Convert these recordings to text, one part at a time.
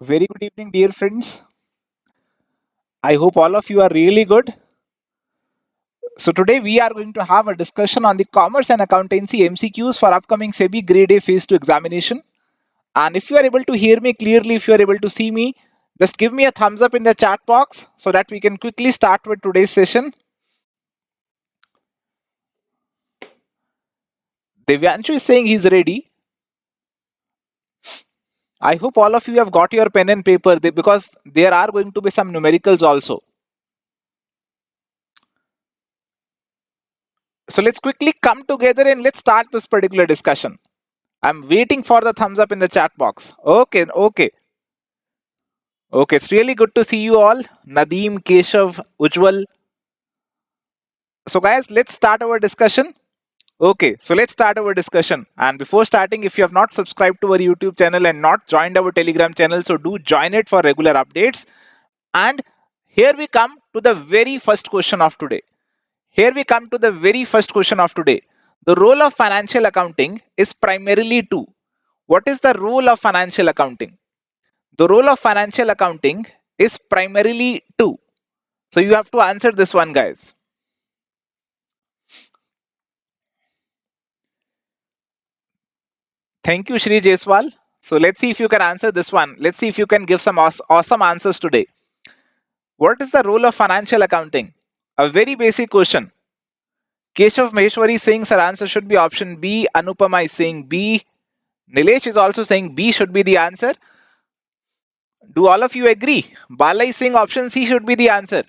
Very good evening, dear friends. I hope all of you are really good. So today we are going to have a discussion on the Commerce and Accountancy MCQs for upcoming SEBI Grade A Phase 2 examination. And if you are able to hear me clearly, if you are able to see me, just give me a thumbs up in the chat box so that we can quickly start with today's session. Devyanshu is saying he's ready. I hope all of you have got your pen and paper because there are going to be some numericals also. So let's quickly come together and let's start this particular discussion. I'm waiting for the thumbs up in the chat box. Okay. It's really good to see you all. Nadeem, Keshav, Ujwal. So guys, let's start our discussion. So let's start our discussion. And before starting, if you have not subscribed to our YouTube channel and not joined our Telegram channel, so do join it for regular updates. And here we come to the very first question of today. The role of financial accounting is primarily to. What is the role of financial accounting? The role of financial accounting is primarily to. So you have to answer this one, guys. Thank you, Shri Jaiswal. So let's see if you can answer this one. Let's see if you can give some awesome answers today. What is the role of financial accounting? A very basic question. Keshav Maheshwari is saying sir, answer should be option B. Anupama is saying B. Nilesh is also saying B should be the answer. Do all of you agree? Bala is saying option C should be the answer.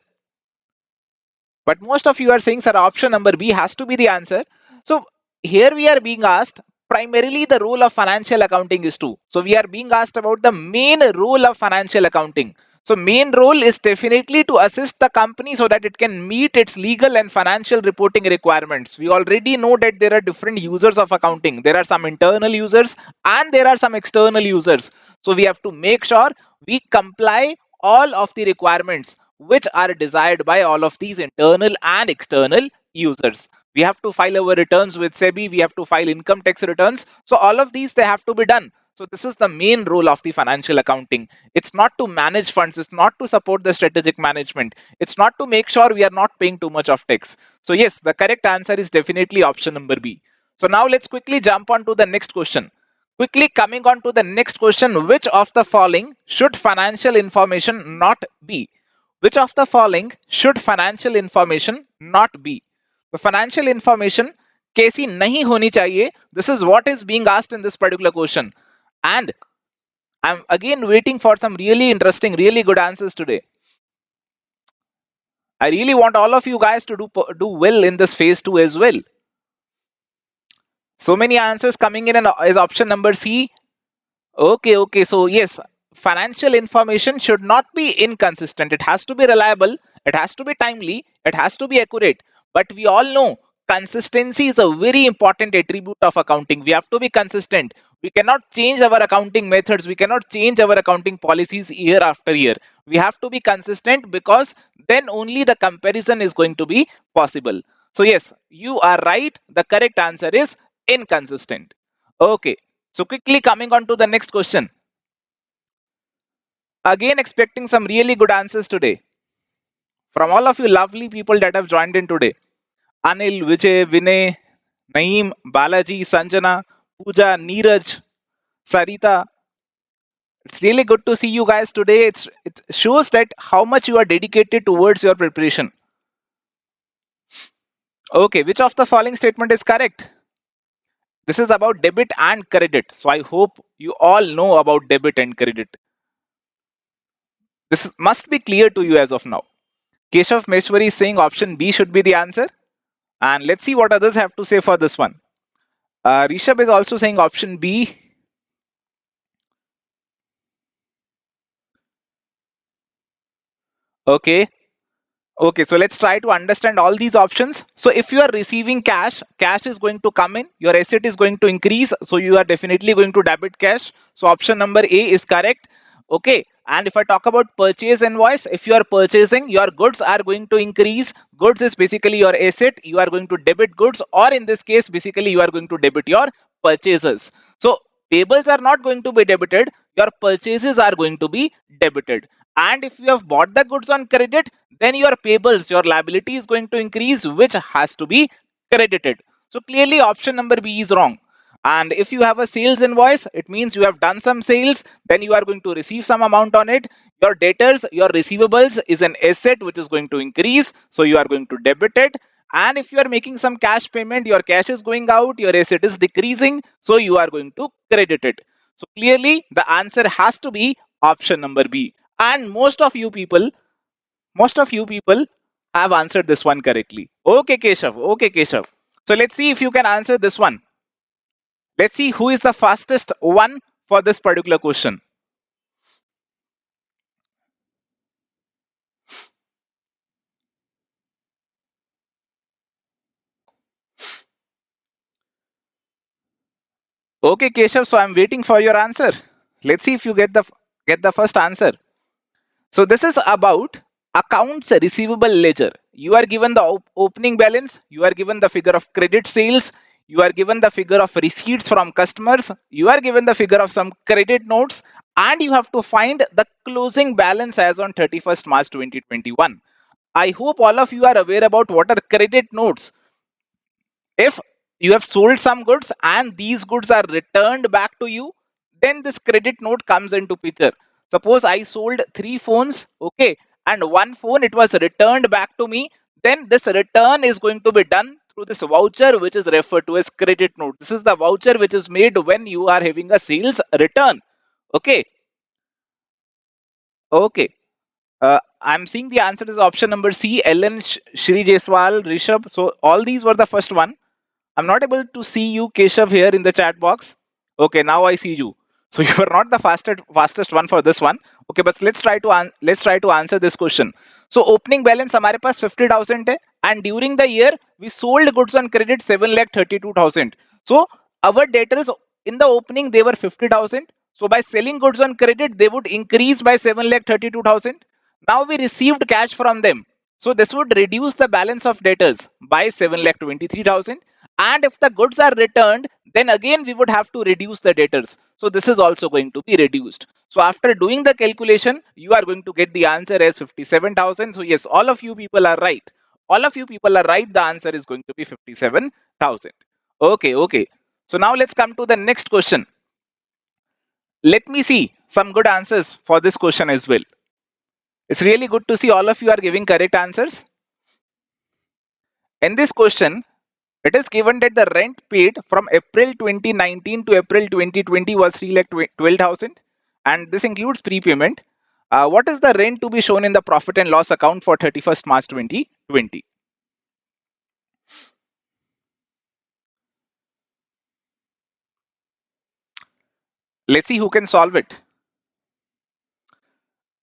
But most of you are saying, sir, option number B has to be the answer. So here we are being asked, primarily the role of financial accounting is to. So we are being asked about the main role of financial accounting. So main role is definitely to assist the company so that it can meet its legal and financial reporting requirements. We already know that there are different users of accounting. There are some internal users and there are some external users. So we have to make sure we comply all of the requirements which are desired by all of these internal and external users. We have to file our returns with SEBI, we have to file income tax returns. So all of these, they have to be done. So this is the main role of the financial accounting. It's not to manage funds, it's not to support the strategic management, it's not to make sure we are not paying too much of tax. So yes, the correct answer is definitely option number B. So now let's quickly jump on to the next question. Quickly coming on to the next question, which of the following should financial information not be? Which of the following should financial information not be? The financial information कैसी नहीं होनी चाहिए? This is what is being asked in this particular question. And I'm again waiting for some really interesting, really good answers today. I really want all of you guys to do well in this phase 2 as well. So many answers coming in and is option number C. Okay. So yes, financial information should not be inconsistent. It has to be reliable, it has to be timely, it has to be accurate. But we all know consistency is a very important attribute of accounting. We have to be consistent. We cannot change our accounting methods, we cannot change our accounting policies year after year. We have to be consistent because then only the comparison is going to be possible. So yes, you are right. The correct answer is inconsistent. Okay. So quickly coming on to the next question. Again expecting some really good answers today from all of you lovely people that have joined in today. Anil, Vijay, Vinay, Naeem, Balaji, Sanjana, Pooja, Neeraj, Sarita. It's really good to see you guys today. It shows that how much you are dedicated towards your preparation. Okay, which of the following statement is correct? This is about debit and credit. So I hope you all know about debit and credit. This must be clear to you as of now. Keshav Meshwari is saying option B should be the answer. And let's see what others have to say for this one. Rishabh is also saying option B. Okay. So let's try to understand all these options. So if you are receiving cash, cash is going to come in, your asset is going to increase. So you are definitely going to debit cash. So option number A is correct. Okay. And if I talk about purchase invoice, if you are purchasing, your goods are going to increase. Goods is basically your asset. You are going to debit goods, or in this case, basically you are going to debit your purchases. So payables are not going to be debited. your purchases are going to be debited. And if you have bought the goods on credit, then your payables, your liability is going to increase, which has to be credited. So clearly option number B is wrong. And if you have a sales invoice, it means you have done some sales, then you are going to receive some amount on it. Your debtors, your receivables is an asset which is going to increase, so you are going to debit it. And if you are making some cash payment, your cash is going out, your asset is decreasing, so you are going to credit it. So clearly the answer has to be option number B. And most of you people have answered this one correctly. Okay, Keshav. Okay, Keshav. So let's see if you can answer this one. Let's see who is the fastest one for this particular question. Okay, Keshav. So I'm waiting for your answer. Let's see if you get the first answer. So this is about accounts receivable ledger. You are given the opening balance, you are given the figure of credit sales, you are given the figure of receipts from customers, you are given the figure of some credit notes, and you have to find the closing balance as on 31st March 2021. I hope all of you are aware about what are credit notes. If you have sold some goods and these goods are returned back to you, then this credit note comes into picture. Suppose I sold 3 phones, okay, and one phone it was returned back to me, then this return is going to be done through this voucher which is referred to as credit note. This is the voucher which is made when you are having a sales return. Okay. Okay. I'm seeing the answer is option number C, Ellen, Shri Jaiswal, Rishabh. So all these were the first one. I'm not able to see you, Keshav, here in the chat box. Okay, now I see you. So you are not the fastest one for this one. Okay, but let's try to answer this question. So opening balance हमारे पास 50,000 है, and during the year we sold goods on credit 7,32,000. So our debtors in the opening they were 50,000. So by selling goods on credit they would increase by 7,32,000. Now we received cash from them. So this would reduce the balance of debtors by 7,23,000. And if the goods are returned, then again we would have to reduce the debtors. So this is also going to be reduced. So after doing the calculation, you are going to get the answer as 57,000. So yes, all of you people are right. All of you people are right. The answer is going to be 57,000. Okay, okay. So now let's come to the next question. Let me see some good answers for this question as well. It's really good to see all of you are giving correct answers. In this question, it is given that the rent paid from April 2019 to April 2020 was 3,12,000, and this includes prepayment. What is the rent to be shown in the profit and loss account for 31st March 2020? Let's see who can solve it.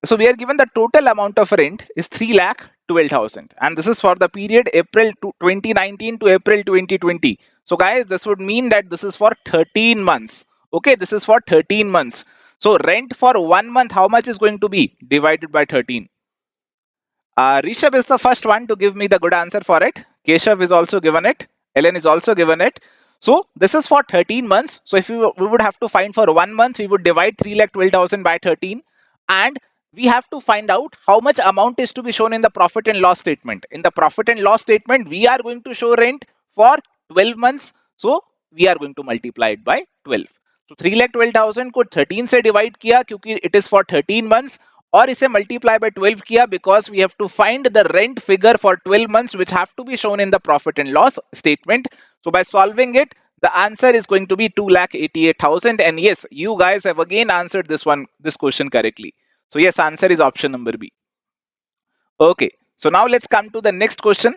So we are given the total amount of rent is 3,12,000, and this is for the period April 2019 to April 2020. So guys, this would mean that this is for 13 months. Okay, this is for 13 months. So rent for 1 month, how much is going to be divided by 13? Rishabh is the first one to give me the good answer for it. Keshav is also given it. Ellen is also given it. So this is for 13 months. So if we would have to find for 1 month, we would divide 3,12,000 by 13, and we have to find out how much amount is to be shown in the profit and loss statement. In the profit and loss statement, we are going to show rent for 12 months. So we are going to multiply it by 12. So 3,12,000 को 13 से divide किया क्योंकि it is for 13 months, और इसे multiply by 12 किया because we have to find the rent figure for 12 months which have to be shown in the profit and loss statement. So by solving it, the answer is going to be 2,88,000. And yes, you guys have again answered this question correctly. So yes, answer is option number B. Okay, so now let's come to the next question.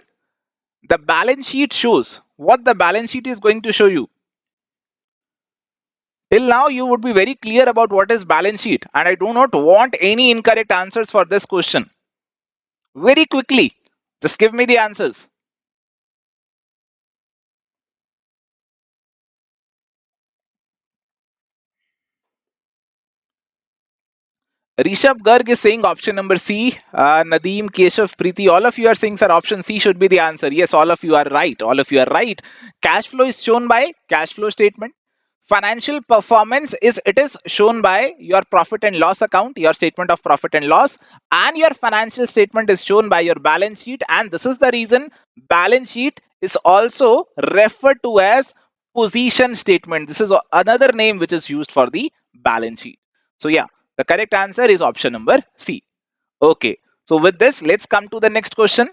The balance sheet shows what the balance sheet is going to show you. Till now, you would be very clear about what is balance sheet, and I do not want any incorrect answers for this question. Very quickly, just give me the answers. Rishabh Garg is saying option number C. Nadeem, Keshav, Preeti, all of you are saying, sir, option C should be the answer. Yes, all of you are right. All of you are right. Cash flow is shown by cash flow statement. financial performance is, it is shown by your profit and loss account, your statement of profit and loss, and your financial statement is shown by your balance sheet. And this is the reason balance sheet is also referred to as position statement. This is another name which is used for the balance sheet. So yeah, the correct answer is option number C. Okay, so with this, let's come to the next question.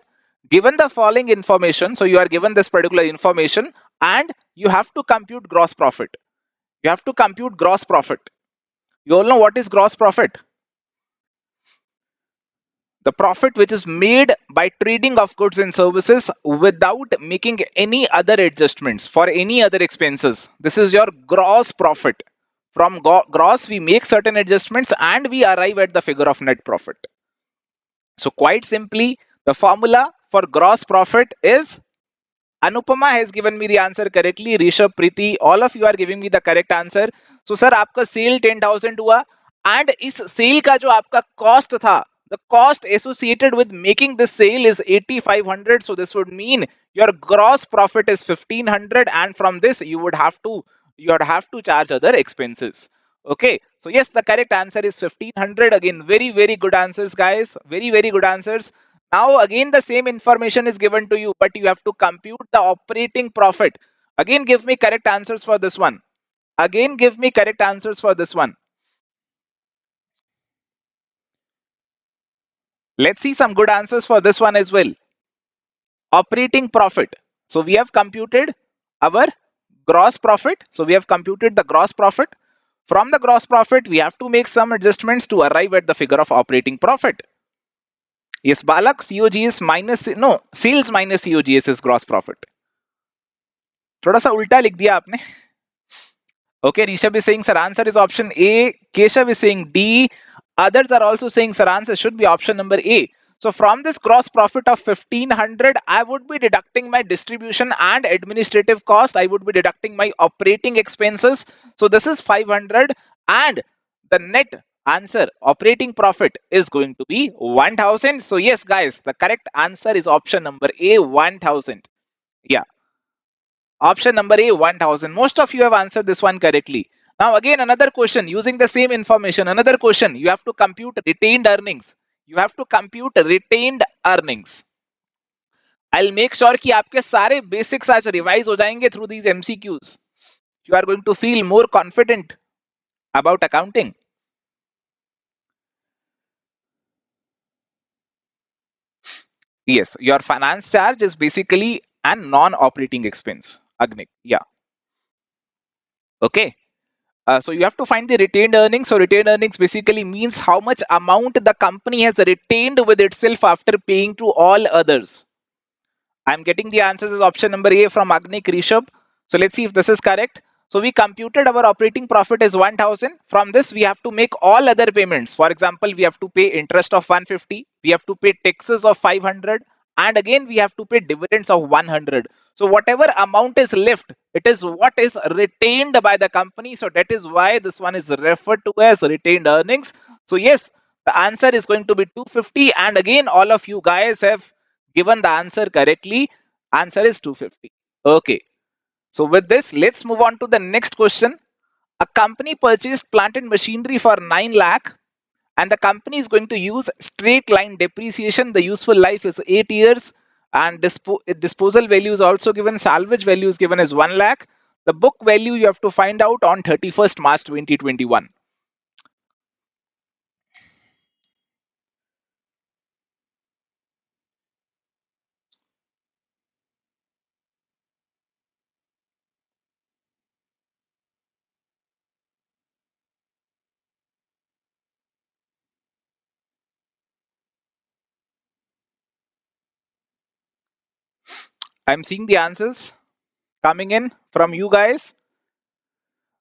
Given the following information, so you are given this particular information and you have to compute gross profit. You have to compute gross profit. You all know what is gross profit? The profit which is made by trading of goods and services without making any other adjustments for any other expenses. This is your gross profit. From gross, we make certain adjustments and we arrive at the figure of net profit. So quite simply, the formula for gross profit is, Anupama has given me the answer correctly. Rishabh, Preeti, all of you are giving me the correct answer. So sir, आपका sale 10,000 हुआ and इस sale का जो आपका cost था, the cost associated with making this sale is 8,500. So this would mean your gross profit is 1,500, and from this you would have to charge other expenses. Okay, so yes, the correct answer is 1,500. Again, very good answers, guys. Very good answers. Now again the same information is given to you, but you have to compute the operating profit. Again, give me correct answers for this one. Again, give me correct answers for this one. Let's see some good answers for this one as well. Operating profit. So we have computed our gross profit. So we have computed the gross profit. From the gross profit, we have to make some adjustments to arrive at the figure of operating profit. Yes, Balak, COGS minus, no, sales minus COGS is gross profit. थोड़ा सा उल्टा लिख दिया आपने. Okay, Rishabh is saying, sir, answer is option A. Keshav is saying D. Others are also saying, sir, answer should be option number A. So from this gross profit of 1,500, I would be deducting my distribution and administrative cost. I would be deducting my operating expenses. So this is 500, and the net answer, operating profit, is going to be 1,000. So yes, guys, the correct answer is option number A, 1,000. Yeah. Option number A, 1,000. Most of you have answered this one correctly. Now again, another question using the same information. Another question, you have to compute retained earnings. You have to compute retained earnings. I'll make sure कि आपके सारे basics आज revise हो जाएंगे through these MCQs. You are going to feel more confident about accounting. Yes, your finance charge is basically a non-operating expense. Agnik, yeah. Okay. So you have to find the retained earnings. So retained earnings basically means how much amount the company has retained with itself after paying to all others. I'm getting the answers as option number A from Agnik, Rishabh. So let's see if this is correct. So we computed our operating profit as 1,000. From this, we have to make all other payments. For example, we have to pay interest of 150. We have to pay taxes of 500. And again, we have to pay dividends of 100. So whatever amount is left, it is what is retained by the company. So that is why this one is referred to as retained earnings. So yes, the answer is going to be 250. And again, all of you guys have given the answer correctly. Answer is 250. Okay. So with this, let's move on to the next question. A company purchased plant and machinery for 9 lakh, and the company is going to use straight line depreciation. The useful life is 8 years, and disposal value is also given. Salvage value is given as 1 lakh. The book value you have to find out on 31st March 2021. I'm seeing the answers coming in from you guys.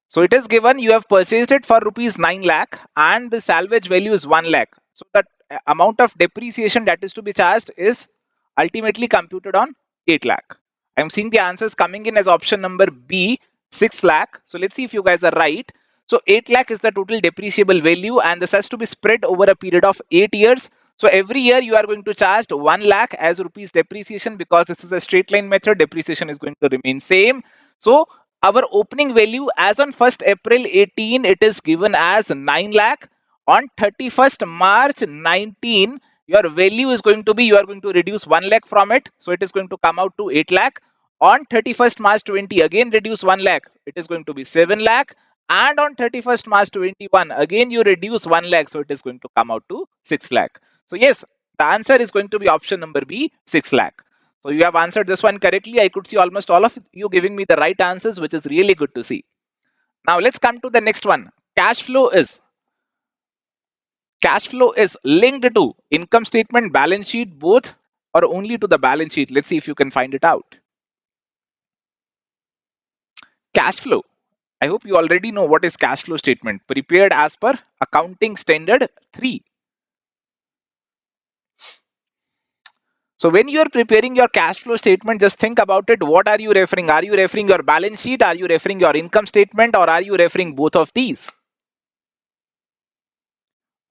So it is given you have purchased it for rupees 9 lakh and the salvage value is 1 lakh. So the amount of depreciation that is to be charged is ultimately computed on 8 lakh. I'm seeing the answers coming in as option number B, 6 lakh. So let's see if you guys are right. So 8 lakh is the total depreciable value, and this has to be spread over a period of 8 years. So every year you are going to charge 1 lakh as rupees depreciation, because this is a straight line method. Depreciation is going to remain same. So Our opening value as on 1st April 18, it is given as 9 lakh. On 31st March 19, your value is going to be, you are going to reduce 1 lakh from it. So it is going to come out to 8 lakh. On 31st March 20, again reduce 1 lakh. It is going to be 7 lakh. And on 31st March 21, again you reduce 1 lakh. So it is going to come out to 6 lakh. So yes, the answer is going to be option number B, 6 lakh. So you have answered this one correctly. I could see almost all of you giving me the right answers, which is really good to see. Now let's come to the next one. Cash flow is linked to income statement, balance sheet, both, or only to the balance sheet. Let's see if you can find it out. Cash flow. I hope you already know what is cash flow statement, prepared as per accounting standard 3. So when you are preparing your cash flow statement, just think about it. What are you referring? Are you referring your balance sheet? Are you referring your income statement? Or are you referring both of these?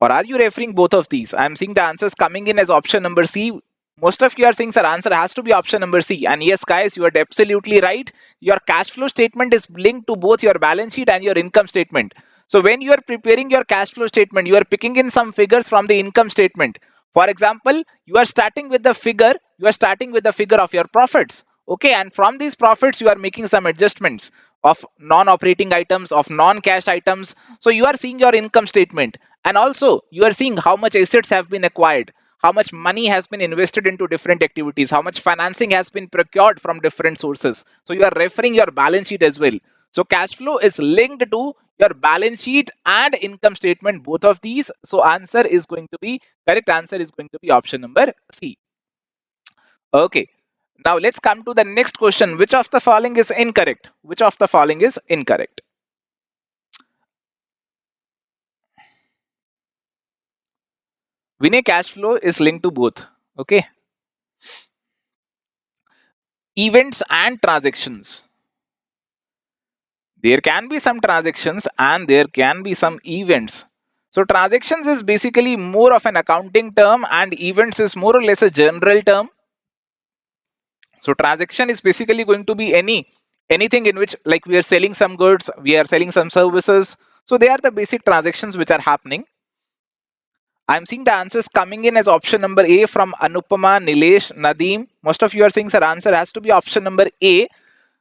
Or are you referring both of these? I'm seeing the answers coming in as option number C. Most of you are saying, sir, answer has to be option number C. And yes, guys, you are absolutely right. Your cash flow statement is linked to both your balance sheet and your income statement. So when you are preparing your cash flow statement, you are picking in some figures from the income statement. For example, you are starting with the figure, of your profits. Okay, and from these profits, you are making some adjustments of non-operating items, of non-cash items. So you are seeing your income statement, and also you are seeing how much assets have been acquired, how much money has been invested into different activities, how much financing has been procured from different sources. So you are referring your balance sheet as well. So cash flow is linked to your balance sheet and income statement, both of these. So correct answer is going to be option number C. Okay. Now let's come to the next question. Which of the following is incorrect? Which of the following is incorrect? Vinay, cash flow is linked to both. Okay. Events and transactions. There can be some transactions and there can be some events. So transactions is basically more of an accounting term and events is more or less a general term. So transaction is basically going to be anything in which, like, we are selling some goods, we are selling some services. So they are the basic transactions which are happening. I'm seeing the answers coming in as option number A from Anupama, Nilesh, Nadeem. Most of you are saying, sir, answer has to be option number A.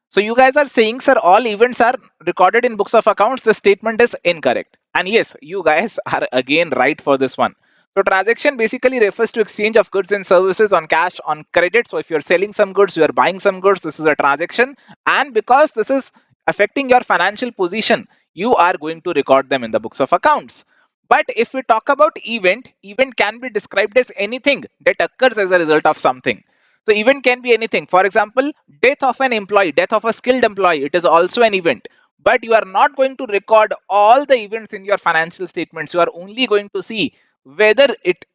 So you guys are saying, sir, all events are recorded in books of accounts. The statement is incorrect. And yes, you guys are again right for this one. So transaction basically refers to exchange of goods and services on cash, on credit. So if you're selling some goods, you are buying some goods, this is a transaction. And because this is affecting your financial position, you are going to record them in the books of accounts. But if we talk about event can be described as anything that occurs as a result of something. So event can be anything. For example, death of an employee, death of a skilled employee, it is also an event. But you are not going to record all the events in your financial statements. You are only going to see whether it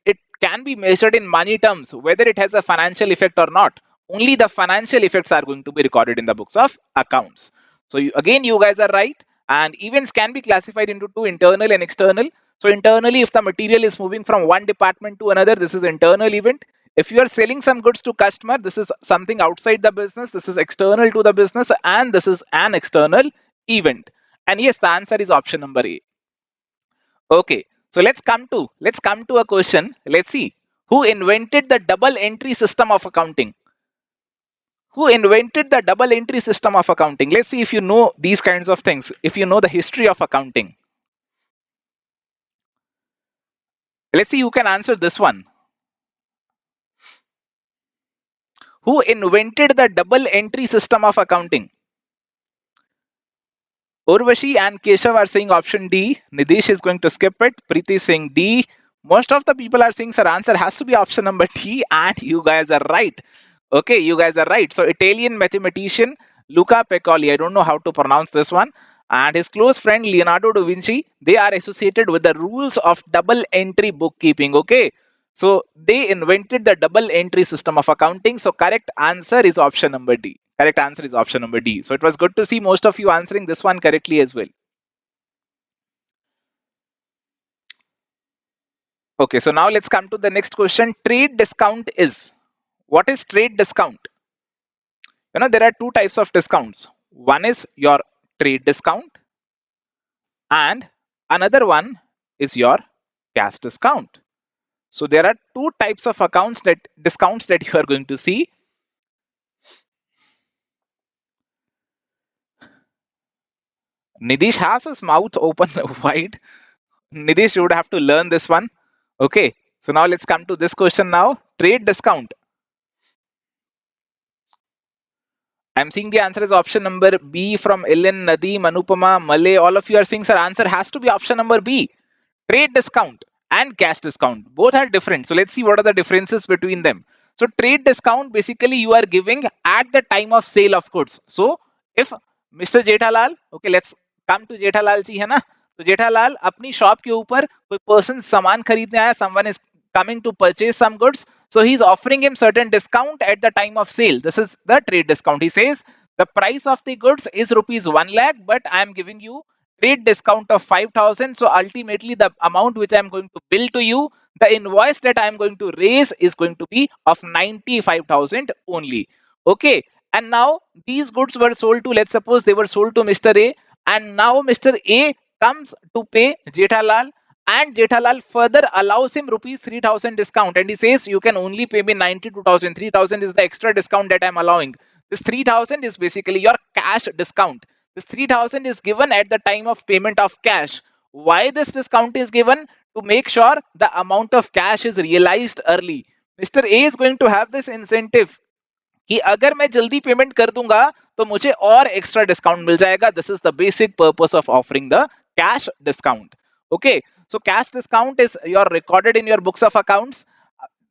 can be measured in money terms, whether it has a financial effect or not. Only the financial effects are going to be recorded in the books of accounts. So again, you guys are right. And events can be classified into two, internal and external. So internally, if the material is moving from one department to another, this is internal event. If you are selling some goods to customer, this is something outside the business, this is external to the business, and this is an external event. And yes, the answer is option number A. Okay, so let's come to a question. Let's see who invented the double entry system of accounting. Who invented the double entry system of accounting? Let's see if you know these kinds of things, if you know the history of accounting. Let's see who can answer this one. Who invented the double entry system of accounting? Urvashi and Keshav are saying option D. Nidesh is going to skip it. Preeti is saying D. Most of the people are saying, sir, answer has to be option number D, and you guys are right. Okay, you guys are right. So Italian mathematician Luca Pacioli, I don't know how to pronounce this one, and his close friend Leonardo da Vinci, they are associated with the rules of double entry bookkeeping. Okay, so they invented the double entry system of accounting. So correct answer is option number D. Correct answer is option number D. So it was good to see most of you answering this one correctly as well. Okay, so now let's come to the next question. Trade discount is. What is trade discount? There are two types of discounts. One is your trade discount and another one is your cash discount. So there are two types of accounts that discounts that you are going to see. Nidish has his mouth open wide. Nidish, you would have to learn this one. Okay. So now let's come to this question now. Trade discount. I'm seeing the answer is option number B from Ellen, Nadeem, Anupama, Malay. All of you are saying, sir, answer has to be option number B. Trade discount and cash discount. Both are different. So let's see what are the differences between them. So trade discount, basically you are giving at the time of sale of goods. So if Mr. Jethalal, okay, let's come to Jethalal ji, है ना? तो जेठालाल अपनी shop के ऊपर कोई person सामान खरीदने आया, someone is coming to purchase some goods, so he's offering him certain discount at the time of sale. This is the trade discount. He says the price of the goods is rupees 1 lakh, but I am giving you trade discount of 5,000. So ultimately the amount which I am going to bill to you, the invoice that I am going to raise is going to be of 95,000 only. Okay. And now these goods were sold to, let's suppose they were sold to Mr. A, and now Mr. A comes to pay Jethalal, and Jethalal further allows him rupees 3,000 discount, and he says you can only pay me 92,000. 3,000 is the extra discount that I'm allowing. This 3,000 is basically your cash discount. This 3,000 is given at the time of payment of cash. Why this discount is given? To make sure the amount of cash is realized early. Mr. A is going to have this incentive कि अगर मैं जल्दी payment कर दूंगा तो मुझे और extra discount मिल जाएगा. This is the basic purpose of offering the cash discount. Okay, so cash discount is you're recorded in your books of accounts.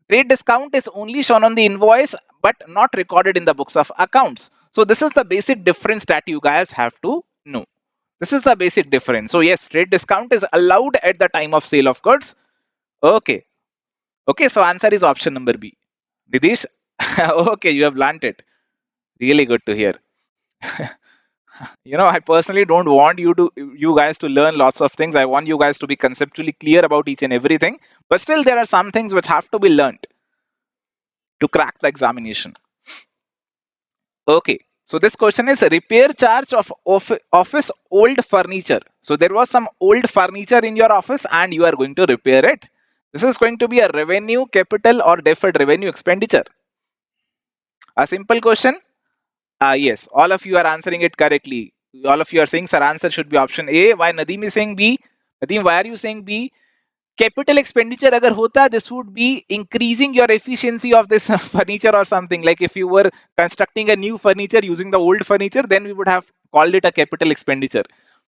Trade discount is only shown on the invoice but not recorded in the books of accounts. So this is the basic difference that you guys have to know. This is the basic difference. So yes, trade discount is allowed at the time of sale of goods. Okay. Okay, so answer is option number B. Didish, okay, you have learnt it. Really good to hear. I personally don't want you guys to learn lots of things. I want you guys to be conceptually clear about each and everything. But still, there are some things which have to be learned to crack the examination. Okay. So this question is repair charge of office old furniture. So there was some old furniture in your office and you are going to repair it. This is going to be a revenue, capital, or deferred revenue expenditure. A simple question. Yes, all of you are answering it correctly. All of you are saying, sir, answer should be option A. Why Nadeem is saying B? Nadeem, why are you saying B? Capital expenditure agar hota, this would be increasing your efficiency of this furniture or something. Like if you were constructing a new furniture using the old furniture, then we would have called it a capital expenditure.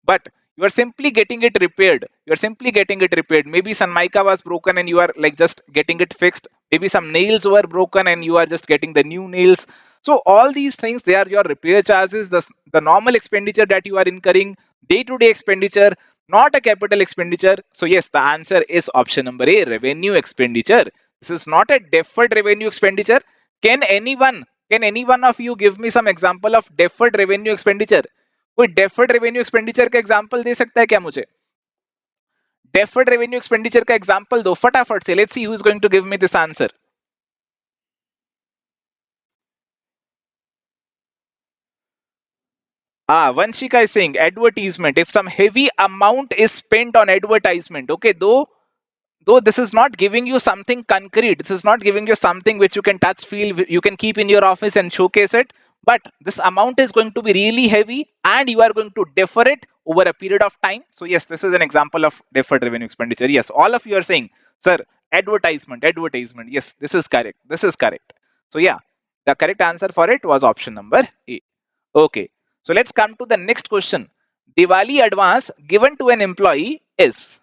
But you are simply getting it repaired. You are simply getting it repaired. Maybe some mica was broken and you are like just getting it fixed. Maybe some nails were broken and you are just getting the new nails. So all these things, they are your repair charges, the normal expenditure that you are incurring, day-to-day expenditure, not a capital expenditure. So yes, the answer is option number A, revenue expenditure. This is not a deferred revenue expenditure. Can any one of you give me some example of deferred revenue expenditure? कोई deferred revenue expenditure का example दे सकता है क्या मुझे? Deferred revenue expenditure का example दो फटाफट से. Let's see who is going to give me this answer. Vanshika is saying advertisement. If some heavy amount is spent on advertisement, okay, though this is not giving you something concrete, this is not giving you something which you can touch, feel, you can keep in your office and showcase it, but this amount is going to be really heavy and you are going to defer it over a period of time. So yes, this is an example of deferred revenue expenditure. Yes, all of you are saying, sir, advertisement. Yes, this is correct. This is correct. So yeah, the correct answer for it was option number A. Okay, so let's come to the next question. Diwali advance given to an employee is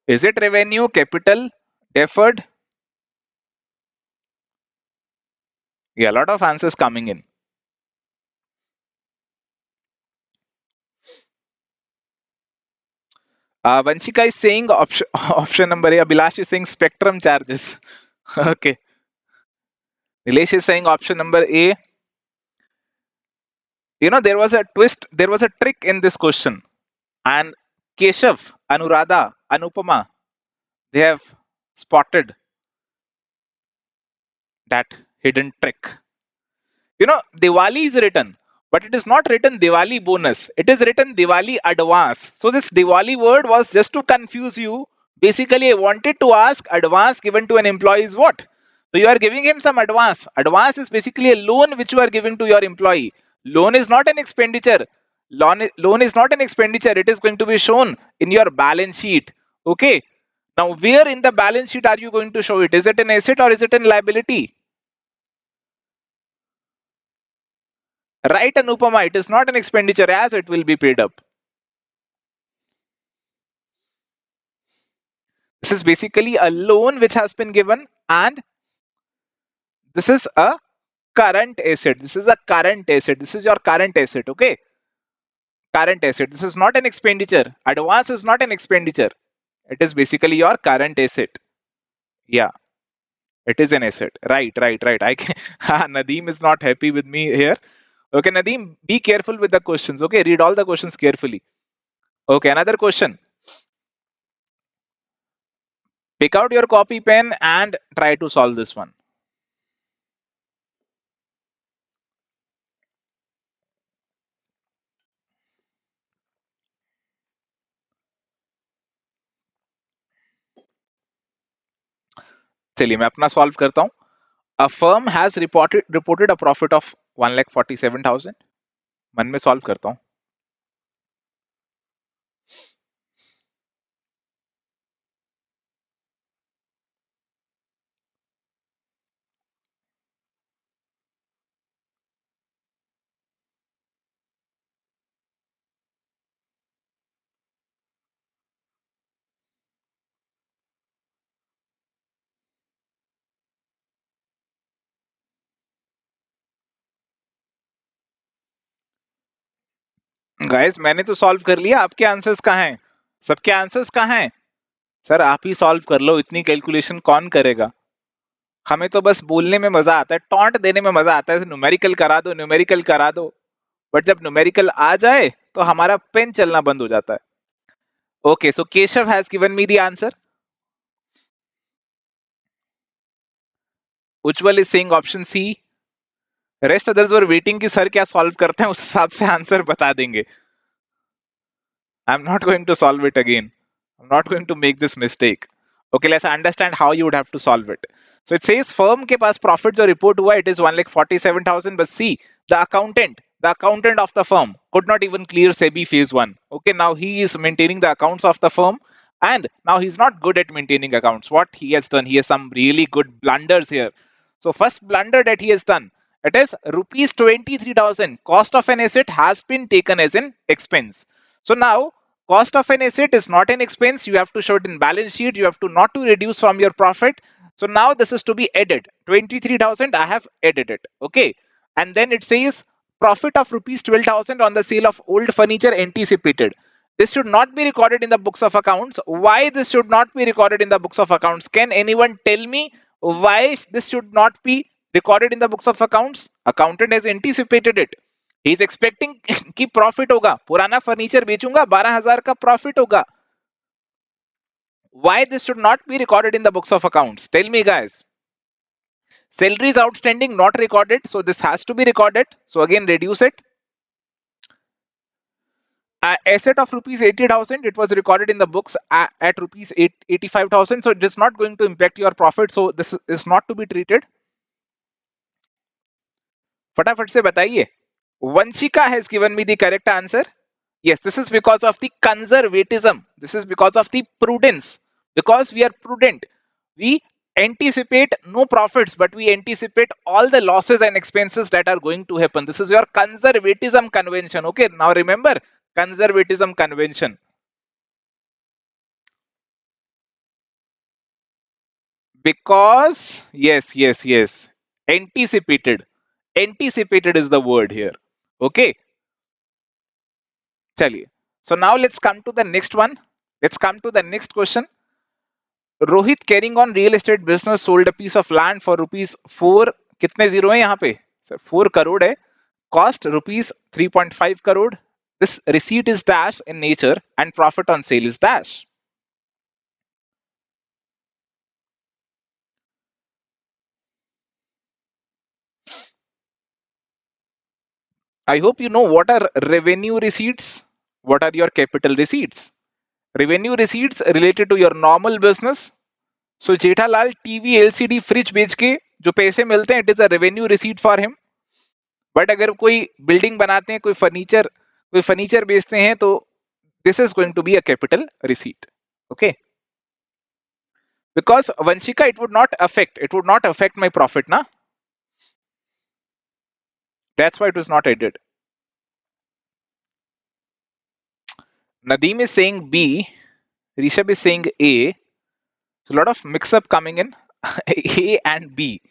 it revenue, capital, deferred? Yeah, a lot of answers coming in. Vanshika is saying option number A. Abhilash is saying spectrum charges. Okay. Nilesh is saying option number A. There was a twist, there was a trick in this question. And Keshav, Anuradha, Anupama, they have spotted that hidden trick. Diwali is written, but it is not written Diwali bonus. It is written Diwali advance. So this Diwali word was just to confuse you. Basically, I wanted to ask advance given to an employee is what? So you are giving him some advance. Advance is basically a loan which you are giving to your employee. Loan is not an expenditure. Loan is not an expenditure. It is going to be shown in your balance sheet. Okay. Now, where in the balance sheet are you going to show it? Is it an asset or is it a liability? Right, Anupama, it is not an expenditure as it will be paid up. This is basically a loan which has been given, and this is a current asset. This is a current asset. This is your current asset. Okay. Current asset. This is not an expenditure. Advance is not an expenditure. It is basically your current asset. Yeah, it is an asset. Right, right, right. I can, Nadeem is not happy with me here. Okay, Nadeem, be careful with the questions. Okay, read all the questions carefully. Okay, another question. Pick out your copy pen and try to solve this one. चलिए मैं अपना solve करता हूं. A firm has reported a profit of 1,47,000. मन में solve करता हूं. Guys मैंने तो सॉल्व कर लिया. आपके आंसर्स कहाँ हैं? सबके आंसर्स कहाँ हैं? सर आप ही सॉल्व कर लो. इतनी कैलकुलेशन कौन करेगा? हमें तो बस बोलने में मजा आता है, टॉन्ट देने में मजा आता है. न्यूमेरिकल करा दो, न्यूमेरिकल करा दो. बट जब न्यूमेरिकल आ जाए तो हमारा पेन चलना बंद हो जाता है. Okay, so Keshav has given me the answer. Ujjwal is saying option C. Rest others were waiting कि सर क्या सॉल्व करते हैं, उस हिसाब से आंसर बता देंगे. I'm not going to solve it again. I'm not going to make this mistake. Okay, let's understand how you would have to solve it. So it says firm के पास profit जो report हुआ, it is 1,47,000. But see, the accountant of the firm could not even clear SEBI phase one. Okay, now he is maintaining the accounts of the firm, and now he's not good at maintaining accounts. What he has done, he has some really good blunders here. So first blunder that he has done, it is rupees 23,000. Cost of an asset has been taken as an expense. So now cost of an asset is not an expense. You have to show it in balance sheet. You have to not to reduce from your profit. So now this is to be added. 23,000 I have added it. Okay. And then it says profit of rupees 12,000 on the sale of old furniture anticipated. This should not be recorded in the books of accounts. Why this should not be recorded in the books of accounts? Can anyone tell me why this should not be recorded in the books of accounts? Accountant has anticipated it. He is expecting कि profit होगा. पुराना furniture बेचूंगा, 12,000 का profit होगा. Why this should not be recorded in the books of accounts? Tell me, guys. Salary is outstanding, not recorded, so this has to be recorded. So again, reduce it. Asset of rupees 80,000, it was recorded in the books at rupees 85,000, so it is not going to impact your profit, so this is not to be treated. फटाफट से बताइए. Vanchika has given me the correct answer. Yes, this is because of the conservatism. This is because of the prudence. Because we are prudent, we anticipate no profits, but we anticipate all the losses and expenses that are going to happen. This is your conservatism convention. Okay, now remember conservatism convention. Because, yes, anticipated. Anticipated is the word here. Okay, chaliye. So now let's come to the next one. Let's come to the next question. Rohit carrying on real estate business sold a piece of land for rupees 4. कितने zero है यहाँ पे sir? 4 crore है. Cost rupees 3.5 crore. This receipt is dash in nature and profit on sale is dash. I hope you know what are revenue receipts, what are your capital receipts. Revenue receipts related to your normal business. So Jethalal TV LCD fridge बेच के जो पैसे मिलते हैं, it is a revenue receipt for him. But अगर कोई building बनाते हैं, कोई फर्नीचर बेचते हैं, तो this is going to be a capital receipt. Okay, because Vanshika, it would not affect my profit, na. That's why it was not added. Nadeem is saying B, Rishabh is saying A. So a lot of mix up coming in. A and B.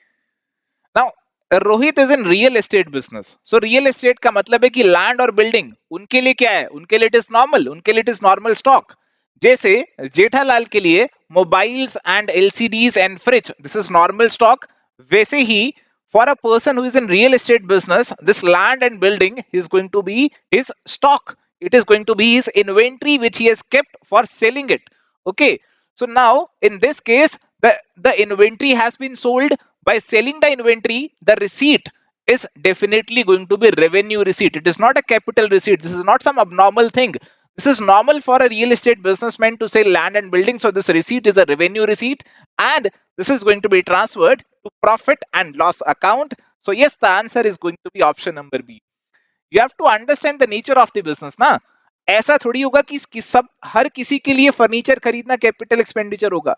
Now Rohit is in real estate business. So real estate का मतलब है कि land और building उनके लिए क्या है, उनके लिए इट इज नॉर्मल, उनके लिए इट इज नॉर्मल स्टॉक. जैसे जेठालाल के लिए mobiles and LCDs and fridge this is normal stock, वैसे ही for a person who is in real estate business this land and building is going to be his stock, it is going to be his inventory which he has kept for selling it. Okay, so now in this case the inventory has been sold. By selling the inventory, the receipt is definitely going to be revenue receipt. It is not a capital receipt. This is not some abnormal thing. This is normal for a real estate businessman to sell land and building. So this receipt is a revenue receipt, and this is going to be transferred to profit and loss account. So yes, the answer is going to be option number B. You have to understand the nature of the business ना. ऐसा थोड़ी होगा कि सब हर किसी के लिए furniture खरीदना कैपिटल एक्सपेंडिचर होगा.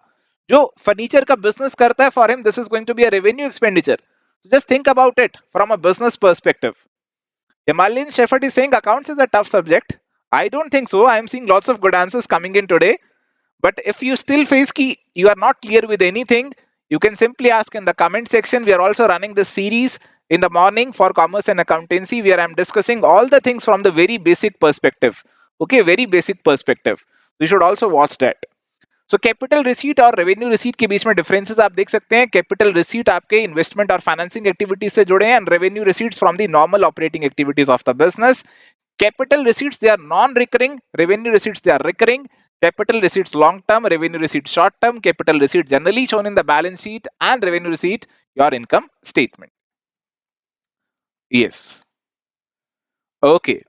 जो फर्नीचर का बिजनेस करता है, for him this is going to be a revenue expenditure. Just think about it from a business perspective. Himalayan Shepherd is saying accounts is a tough subject. I don't think so. I am seeing lots of good answers coming in today. But if you still face ki you are not clear with anything, you can simply ask in the comment section. We are also running this series in the morning for commerce and accountancy, where I'm discussing all the things from the very basic perspective. Okay, very basic perspective. You should also watch that. So capital receipt और revenue receipt के बीच में differences आप देख सकते हैं. Capital receipt आपके investment और financing activities से जुड़े हैं, and revenue receipts from the normal operating activities of the business. Capital receipts, they are non-recurring. Revenue receipts, they are recurring. Capital receipts long term, revenue receipts short term. Capital receipt generally shown in the balance sheet, and revenue receipt your income statement. Yes. Okay.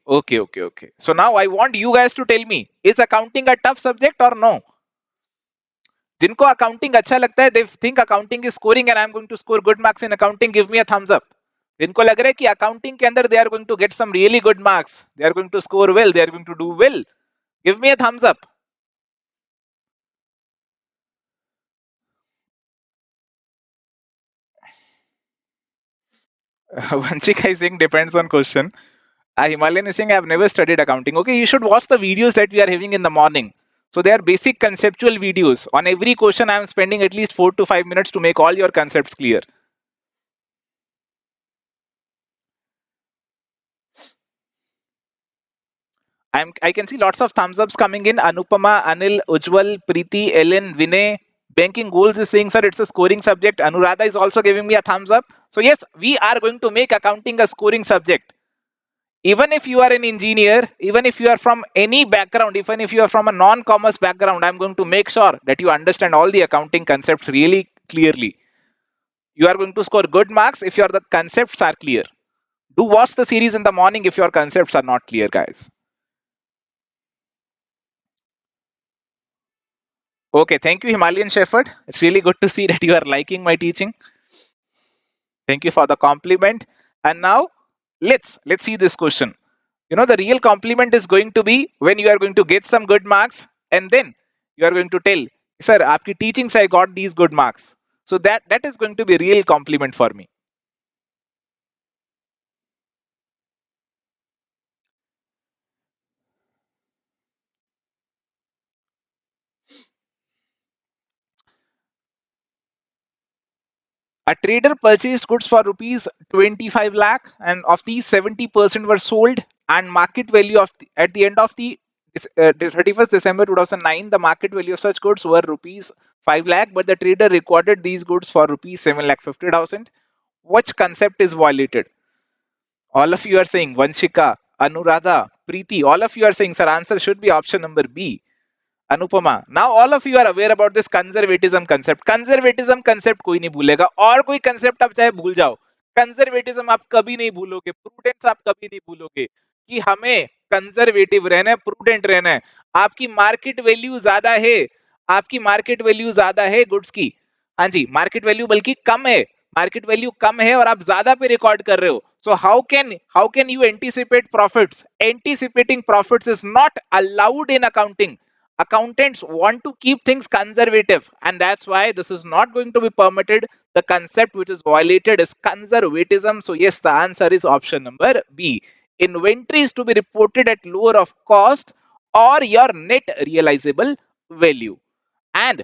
So now I want you guys to tell me, is accounting a tough subject or no? जिनको accounting अच्छा लगता है, they think accounting is scoring and I'm going to score good marks in accounting, give me a thumbs up. जिनको लग रहा है कि accounting के अंदर they are going to get some really good marks, they are going to score well, they are going to do well, give me a thumbs up. Vanchika is saying depends on question. Himalayan is saying I have never studied accounting. Okay, you should watch the videos that we are having in the morning. So they are basic conceptual videos. On every question I am spending at least 4 to 5 minutes to make all your concepts clear. I can see lots of thumbs ups coming in. Anupama, Anil, Ujwal, Preeti, Ellen, Vinay. Banking goals is saying, sir, it's a scoring subject. Anuradha is also giving me a thumbs up. So yes, we are going to make accounting a scoring subject. Even if you are an engineer, even if you are from any background, even if you are from a non-commerce background, I'm going to make sure that you understand all the accounting concepts really clearly. You are going to score good marks if the concepts are clear. Do watch the series in the morning if your concepts are not clear, guys. Okay, thank you, Himalayan Shepherd. It's really good to see that you are liking my teaching. Thank you for the compliment. And now let's see this question. You know, the real compliment is going to be when you are going to get some good marks, and then you are going to tell, sir, aapki teaching se I got these good marks. So that is going to be real compliment for me. A trader purchased goods for rupees 25 lakh, and of these 70% were sold, and market value of at the end of the 31st December 2009, the market value of such goods were rupees 5 lakh, but the trader recorded these goods for rupees 7 lakh 50,000. Which concept is violated? All of you are saying Vanshika, Anuradha, Preeti, all of you are saying, sir, answer should be option number B. Anupama, now all of you are aware about this conservatism concept. Conservatism concept कोई नहीं भूलेगा, और कोई concept आप चाहे भूल जाओ, conservatism आप कभी नहीं भूलोगे, प्रूडेंस आप कभी नहीं भूलोगे कि हमें कंजर्वेटिव रहना है, प्रूडेंट रहना है। आपकी मार्केट वैल्यू ज्यादा है, आपकी मार्केट वैल्यू ज्यादा है गुड्स की, हाँ जी, मार्केट वैल्यू बल्कि कम है, मार्केट वैल्यू कम है और आप ज्यादा पे रिकॉर्ड कर रहे हो। So how can you anticipate profits? एंटीसिपेटिंग profits is not allowed in accounting. Accountants want to keep things conservative, and that's why this is not going to be permitted. The concept which is violated is conservatism. So yes, the answer is option number B. Inventory is to be reported at lower of cost or your net realizable value. And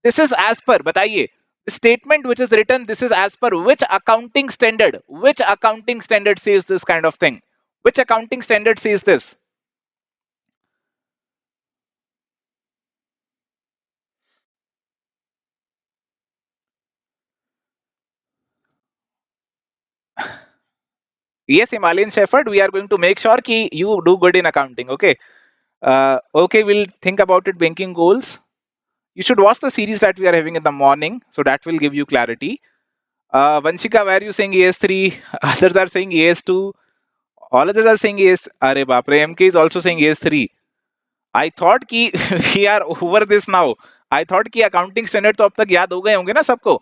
this is as per, bataiye, the statement which is written, this is as per which accounting standard? Which accounting standard says this kind of thing? Which accounting standard says this? Yes, Himalayan Shepherd, we are going to make sure ki you do good in accounting. Okay. Okay, we'll think about it. Banking goals. You should watch the series that we are having in the morning, so that will give you clarity. Vanshika, why are you saying AS3? Others are saying AS2. All others are saying AS. Are Bapre, MK is also saying AS3. I thought कि we are over this now. I thought कि accounting standard तो अब तक याद हो गए होंगे ना सबको.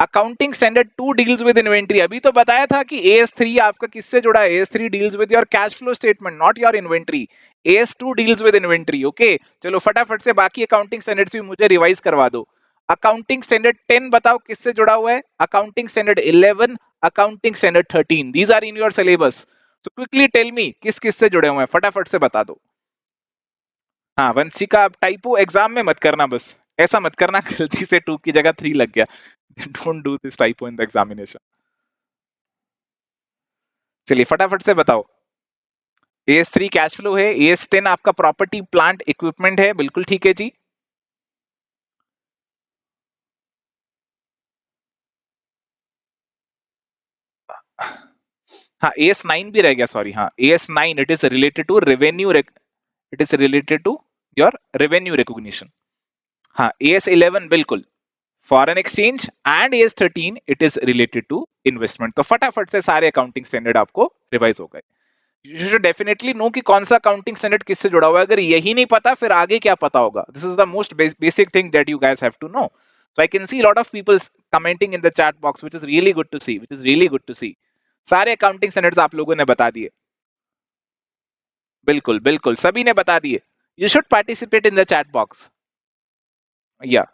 Accounting standard 2 deals with inventory. अभी तो बताया था कि AS3 आपका किससे जुड़ा है? AS3 deals with your cash flow statement, not your inventory. AS2 deals with inventory. Okay, चलो फटाफट से बाकी अकाउंटिंग स्टैंडर्ड्स भी मुझे रिवाइज करवा दो. अकाउंटिंग स्टैंडर्ड 10 बताओ किससे जुड़ा हुआ है? Accounting standard 11, accounting standard 13. These are in your syllabus. So quickly tell me किस किस से जुड़े हुए हैं, फटाफट से बता दो. हाँ वंशिका, आप टाइपो एग्जाम में मत करना, बस ऐसा मत करना गलती से 2 की जगह 3 लग गया. Don't do this typo in the examination. चलिए फटाफट से बताओ. AS3 कैश फ्लो है, AS10 आपका प्रॉपर्टी प्लांट इक्विपमेंट है, बिल्कुल ठीक है जी. हाँ AS9 भी रह गया, सॉरी. हाँ AS9 it is related to revenue, it is related to your revenue recognition. हाँ AS11 बिल्कुल foreign exchange, and AS13 it is related to investment. तो फटाफट से सारे अकाउंटिंग स्टैंडर्ड आपको रिवाइज हो गए. यू शुड डेफिनेटली नो कि कौन सा अकाउंटिंग स्टैंडर्ड किससे जुड़ा हुआ है. अगर यही नहीं पता फिर आगे क्या पता होगा. This is the most basic thing that you guys have to know. So I can see a lot of people commenting in the chat box, which is really good to see, which is really good to see. सारे accounting standards आप लोगों ने बता दिए. बिल्कुल बिल्कुल सभी ने बता दिए. You should participate in the chat box. Yeah.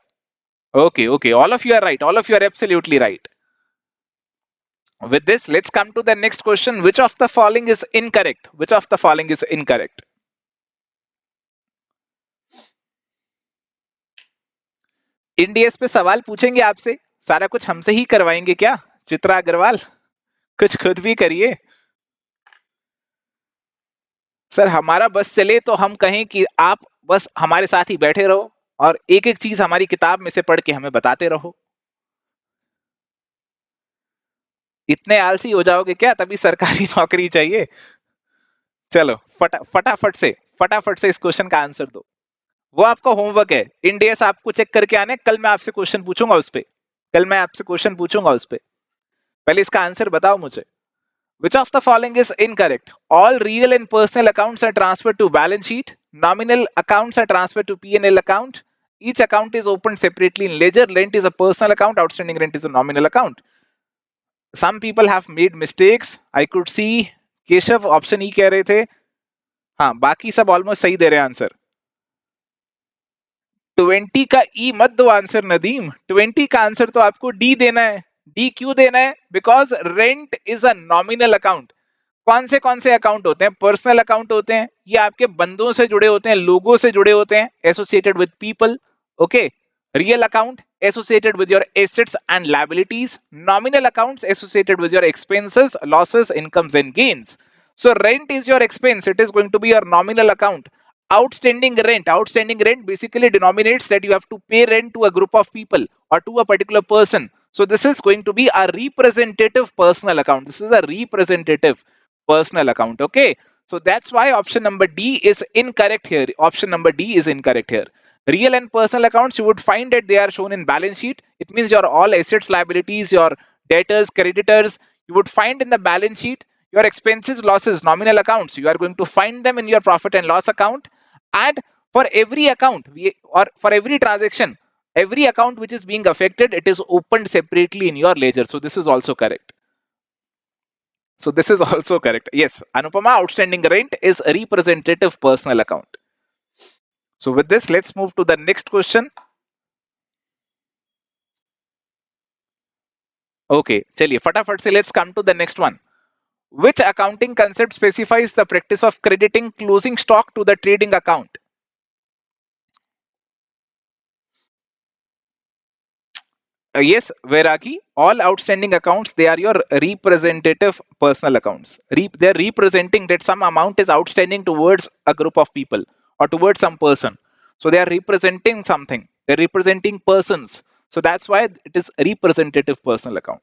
Okay, okay. All of you are right. All of you are absolutely right. With this, let's come to the next question. Which of the following is incorrect? Which of the following is incorrect? Indians पे सवाल पूछेंगे आपसे, सारा कुछ हमसे ही करवाएंगे क्या चित्रा अग्रवाल? कुछ खुद भी करिए. सर हमारा बस चले तो हम कहें कि आप बस हमारे साथ ही बैठे रहो और एक एक चीज हमारी किताब में से पढ़ के हमें बताते रहो. इतने आलसी हो जाओगे क्या? तभी सरकारी नौकरी चाहिए. चलो फटाफट से इस क्वेश्चन का आंसर दो. वो आपका होमवर्क है. इंडियस आपको चेक करके आने. कल मैं आपसे क्वेश्चन पूछूंगा उस पे. कल मैं आपसे क्वेश्चन पूछूंगा उस पे. पहले इसका आंसर बताओ मुझे. Which of the following is incorrect? All real and personal accounts are transferred to balance sheet. Nominal accounts are transferred to P&L account. Each account is opened separately in ledger. Rent is a personal account. Outstanding rent is a nominal account. Some people have made mistakes. I could see Keshav option E कह रहे थे. हाँ बाकी सब almost सही दे रहे हैं answer. 20 का ई मत दो आंसर नदीम. 20 का आंसर तो आपको डी देना है. डी क्यों देना है? Because rent is a nominal account. कौन से अकाउंट होते हैं? पर्सनल अकाउंट होते हैं. ये आपके बंदों से जुड़े होते हैं, लोगों से जुड़े होते हैं, associated with people. Okay. Real account associated with your assets and liabilities. Nominal accounts associated with your expenses, losses, incomes and gains. So rent is your expense. It is going to be your nominal account. Outstanding rent basically denominates that you have to pay rent to a group of people or to a particular person. So this is going to be a representative personal account. This is a representative personal account. Okay. So that's why option number D is incorrect here. Option number D is incorrect here. Real and personal accounts, you would find that they are shown in balance sheet. It means your all assets, liabilities, your debtors, creditors. You would find in the balance sheet your expenses, losses, nominal accounts. You are going to find them in your profit and loss account. And for every account or for every transaction, every account which is being affected, it is opened separately in your ledger. So this is also correct. So this is also correct. Yes, Anupama, outstanding rent is a representative personal account. So with this, let's move to the next question. Okay, chaliye, fatafat se let's come to the next one. Which accounting concept specifies the practice of crediting closing stock to the trading account? Yes, Veraki, all outstanding accounts, they are your representative personal accounts. They're representing that some amount is outstanding towards a group of people or towards some person. So they are representing something. They're representing persons. So that's why it is representative personal account.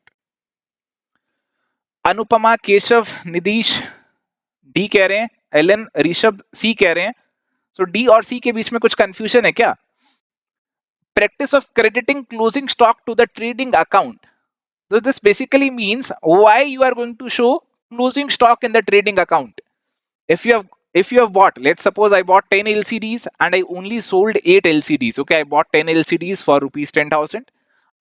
Anupama, Keshav, Nidheesh D कह रहे हैं, Elon, Rishabh सी कह रहे हैं. सो D और सी के बीच में कुछ कंफ्यूजन है क्या? Practice of crediting closing stock to the trading account. So this basically means why you are going to show closing stock in the trading account. If you have bought, let's suppose I bought 10 LCDs and I only sold 8 LCDs. Okay, I bought 10 LCDs for rupees 10,000.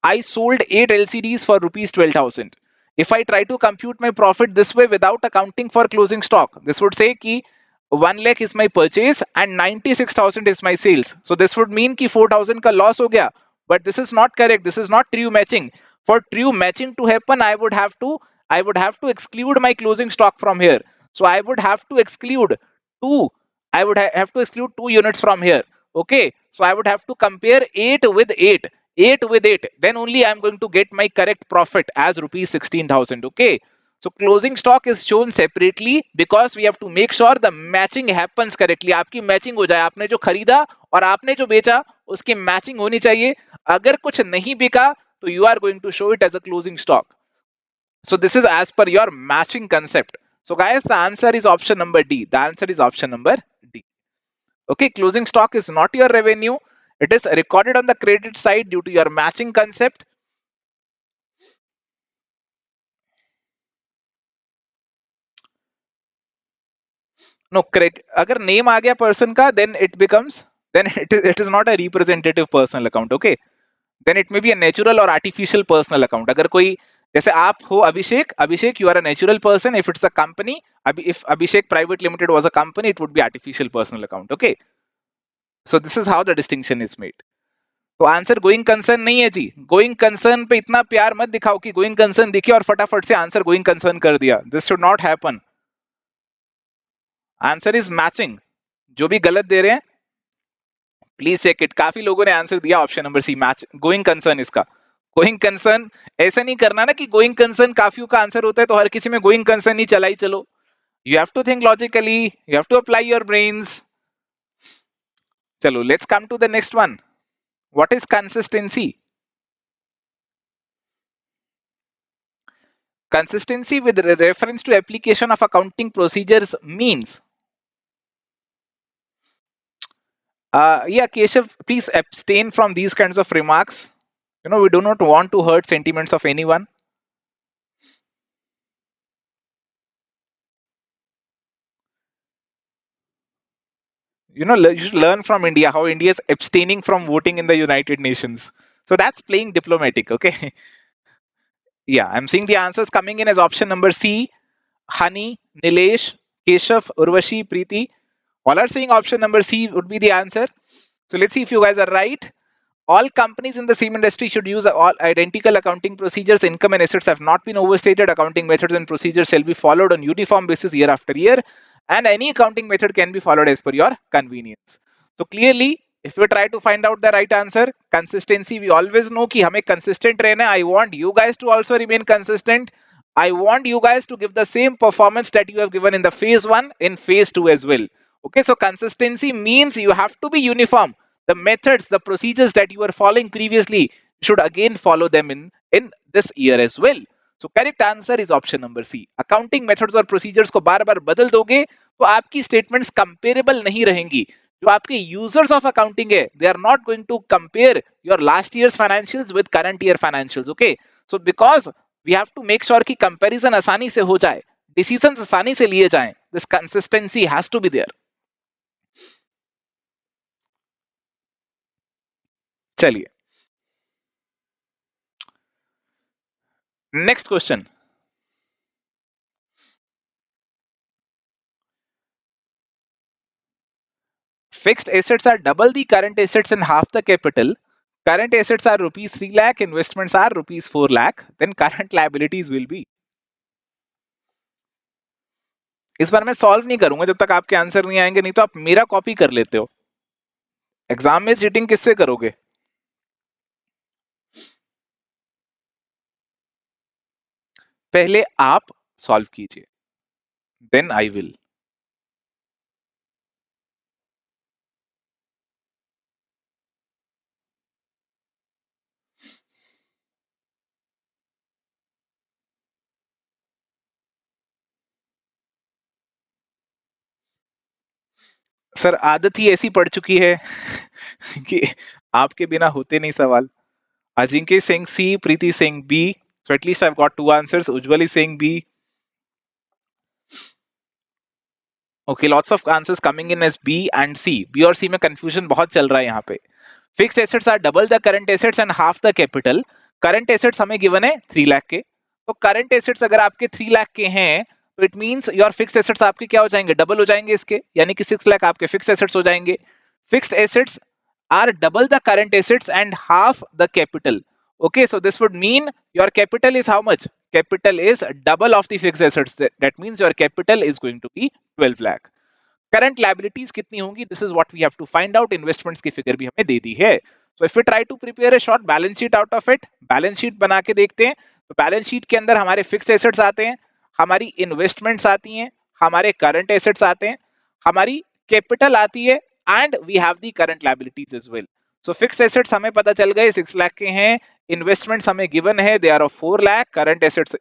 I sold 8 LCDs for rupees 12,000. If I try to compute my profit this way without accounting for closing stock, this would say ki 1 lakh is my purchase and 96,000 is my sales. So this would mean ki 4,000 ka loss ho gaya. But this is not correct. This is not true matching. For true matching to happen, I would have to exclude my closing stock from here. So I would have to exclude two. I would have to exclude 2 units from here. Okay. So I would have to compare 8 with 8. 8 with 8, then only I'm going to get my correct profit as rupees 16,000. Okay, so closing stock is shown separately because we have to make sure the matching happens correctly. आपकी matching हो जाए, आपने जो खरीदा और आपने जो बेचा उसकी मैचिंग होनी चाहिए. अगर कुछ नहीं बिका तो you are going to show it as a closing stock. So this is as per your matching concept. So guys, the answer is option number D. The answer is option number D. Okay, closing stock is not your revenue. It is recorded on the credit side due to your matching concept. No, credit. अगर name आ गया person का, then it is not a representative personal account. Okay, then it may be a natural or artificial personal account. अगर कोई जैसे आप हो अभिषेक, you are a natural person. If it's a company, if Abhishek Private Limited was a company, it would be artificial personal account. Okay, so this is how the distinction is made. तो answer going concern नहीं है जी. Going concern पे इतना प्यार मत दिखाओ कि going concern दिखे और फटाफट से आंसर गोइंग कंसर्न कर दिया. This should not happen. Answer is matching. जो भी गलत दे रहे हैं प्लीज चेक इट. काफी लोगों ने आंसर दिया option number C, match going concern. इसका गोइंग कंसर्न ऐसा नहीं करना ना कि गोइंग कंसर्न काफियों का आंसर होता है तो हर किसी में गोइंग कंसर्न ही चला ही चलो. You have to think logically, you have to apply your brains. चलो let's come to the next one. What is consistency? Consistency with reference to application of accounting procedures means. Yeah, Keshav, please abstain from these kinds of remarks. We do not want to hurt sentiments of anyone. You should learn from India how India is abstaining from voting in the United Nations. So that's playing diplomatic, okay? Yeah, I'm seeing the answers coming in as option number C. Hani, Nilesh, Keshav, Urvashi, Preeti. All are saying option number C would be the answer. So let's see if you guys are right. All companies in the same industry should use all identical accounting procedures. Income and assets have not been overstated. Accounting methods and procedures shall be followed on uniform basis year after year. And any accounting method can be followed as per your convenience. So clearly, if you try to find out the right answer, consistency, we always know कि हमें consistent रहना है. I want you guys to also remain consistent. I want you guys to give the same performance that you have given in the phase 1 in phase 2 as well. Okay, so consistency means you have to be uniform. The methods, the procedures that you were following previously should again follow them in this year as well. So correct answer is option number C. Accounting methods और procedures को बार बार बदल दोगे तो आपकी statements comparable नहीं रहेंगी. जो आपके users of accounting है, they are not going to compare your last year's financials with current year financials. Okay, so because we have to make sure कि कंपैरिजन आसानी से हो जाए, डिसीजंस आसानी से लिए जाएं, this consistency has to be there. चलिए next question, fixed assets are double the current assets and half the capital. Current assets are rupees 3 lakh, investments are rupees 4 lakh, then current liabilities will be। इस बार मैं solve नहीं करूंगा जब तक आपके answer नहीं आएंगे, नहीं तो आप मेरा कॉपी कर लेते हो। एग्जाम में चीटिंग किससे करोगे? पहले आप सॉल्व कीजिए, देन आई विल। सर आदत ही ऐसी पड़ चुकी है कि आपके बिना होते नहीं सवाल। Ajinke saying C, Preeti saying B. So at least I've got two answers. Ujjwal is saying B. Okay, lots of answers coming in as B and C. B और C में confusion बहुत चल रहा है यहाँ पे। Fixed assets are double the current assets and half the capital. Current assets हमें given है 3 लाख के। तो current assets अगर आपके 3 लाख के हैं, तो it means your fixed assets आपके क्या हो जाएंगे? डबल हो जाएंगे इसके, यानी कि 6 लाख आपके fixed assets हो जाएंगे। Fixed assets are double the current assets and half the capital. Okay, so this would mean your capital is how much? Capital is double of the fixed assets. That means your capital is going to be 12 lakh. Current liabilities कितनी होंगी, this is what we have to find out. Investments की figure भी हमें दे दी है। So if we try to prepare a short balance sheet out of it, balance sheet बना के देखते हैं। तो बैलेंस शीट के अंदर हमारे फिक्स्ड एसेट्स आते हैं, हमारी इन्वेस्टमेंट्स आती हैं, हमारे करंट एसेट्स आते हैं, हमारी कैपिटल आती है, and we have the current liabilities as well. So fixed assets हमें पता चल गए 6 लाख के हैं, इन्वेस्टमेंट्स हमें गिवन है they are of 4 lakh, current assets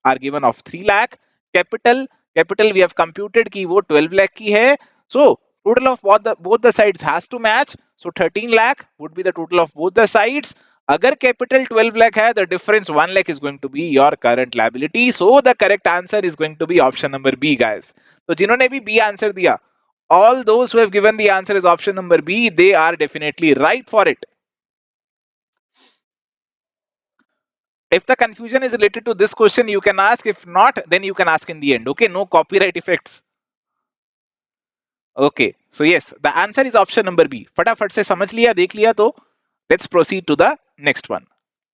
are given of 3 lakh, capital we have computed कि वो 12 लाख की है। So total of both the sides has to match. So 13 lakh would be the total of both the sides. अगर capital 12 lakh है, the difference 1 lakh is going to be your current liability. So the correct answer is going to be option number B, guys. तो जिन्होंने भी B answer दिया, all those who have given the answer is option number B, they are definitely right for it. If the confusion is related to this question, you can ask. If not, then you can ask in the end. Okay, no copyright effects. Okay so yes the answer is option number B. फटाफट से समझ लिया, देख लिया, तो let's proceed to the next one.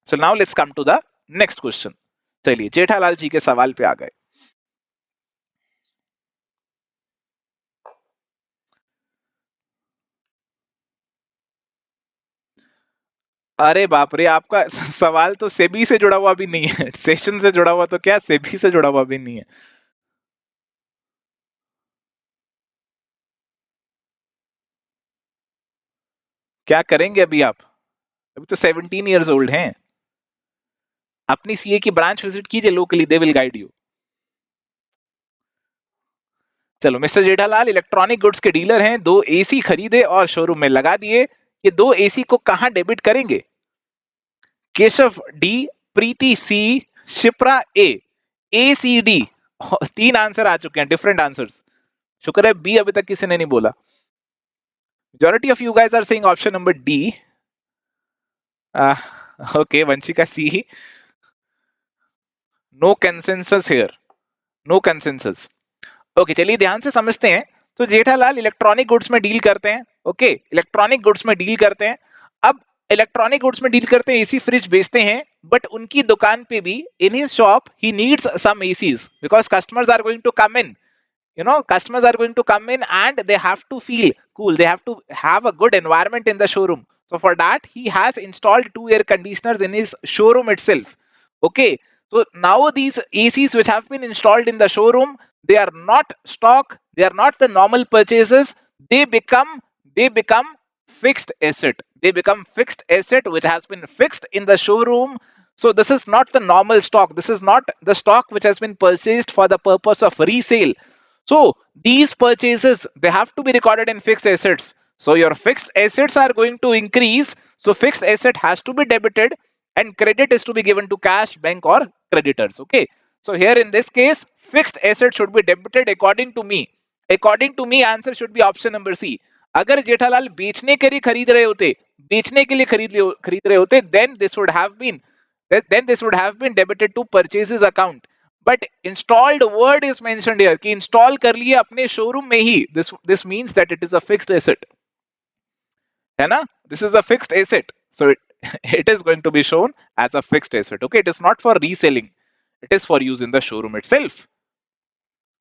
So now let's come to the next question. चलिए जेठालाल जी के सवाल पे आ गए। अरे बाप रे, आपका सवाल तो सेबी से जुड़ा हुआ भी नहीं है, सेशन से जुड़ा हुआ तो क्या सेबी से जुड़ा हुआ भी नहीं है। क्या करेंगे अभी आप? अभी तो 17 ईयर्स ओल्ड हैं। अपनी सीए की ब्रांच विजिट कीजिए locally, they will guide you. चलो मिस्टर जेठालाल इलेक्ट्रॉनिक गुड्स के डीलर हैं, 2 एसी खरीदे और शोरूम में लगा दिए। ये 2 एसी को कहां डेबिट करेंगे? केशव डी, प्रीति सी, शिप्रा ए सी डी। 3 आंसर आ चुके हैं, डिफरेंट आंसर्स। शुक्र है बी अभी तक किसी ने नहीं बोला। Majority of you guys are saying option number D. Okay Vanshika C. No consensus here, no consensus. Okay चलिए ध्यान से समझते हैं। तो जेठालाल इलेक्ट्रॉनिक गुड्स में डील करते हैं। ओके इलेक्ट्रॉनिक गुड्स में डील करते हैं। अब इलेक्ट्रॉनिक गुड्स में डील करते हैं, एसी फ्रिज बेचते हैं, बट उनकी दुकान पे भी in his shop he needs some ACs because customers are going to come in, you know, customers are going to come in and they have to feel cool, they have to have a good environment in the showroom. So for that he has installed 2 air conditioners in his showroom itself. Okay, so now these ACs which have been installed in the showroom, they are not stock, they are not the normal purchases, they become fixed asset, they become fixed asset which has been fixed in the showroom. So this is not the normal stock, this is not the stock which has been purchased for the purpose of resale. So these purchases, they have to be recorded in fixed assets. So your fixed assets are going to increase. So fixed asset has to be debited and credit is to be given to cash, bank or creditors. Okay, so here in this case fixed asset should be debited according to me. According to me answer should be option number C. अगर जेठालाल बेचने के लिए खरीद रहे होते, बेचने के लिए खरीद रहे होते, then this would have been debited to purchases account. But installed word is mentioned here कि install कर लिए अपने showroom में ही. This means that it is a fixed asset. है ना? This is a fixed asset. So it is going to be shown as a fixed asset. Okay, it is not for reselling. It is for use in the showroom itself.